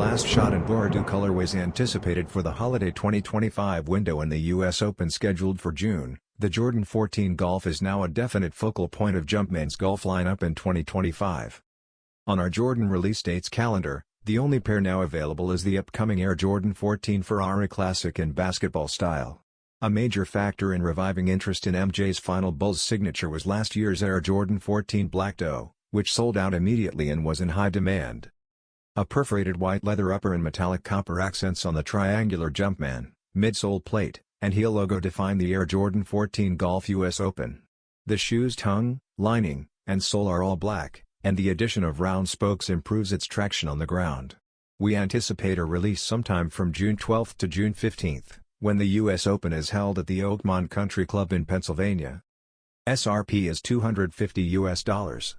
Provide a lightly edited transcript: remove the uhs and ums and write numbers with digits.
last shot in Bourdeux colorways anticipated for the holiday 2025 window in the US Open scheduled for June. The Jordan 14 Golf is now a definite focal point of Jumpman's golf lineup in 2025. On our Jordan release dates calendar, the only pair now available is the upcoming Air Jordan 14 Ferrari Classic in basketball style. A major factor in reviving interest in MJ's final Bulls signature was last year's Air Jordan 14 Black Doe, which sold out immediately and was in high demand. A perforated white leather upper and metallic copper accents on the triangular Jumpman, midsole plate, and heel logo define the Air Jordan 14 Golf US Open. The shoe's tongue, lining, and sole are all black, and the addition of round spokes improves its traction on the ground. We anticipate a release sometime from June 12 to June 15, when the US Open is held at the Oakmont Country Club in Pennsylvania. SRP is $250.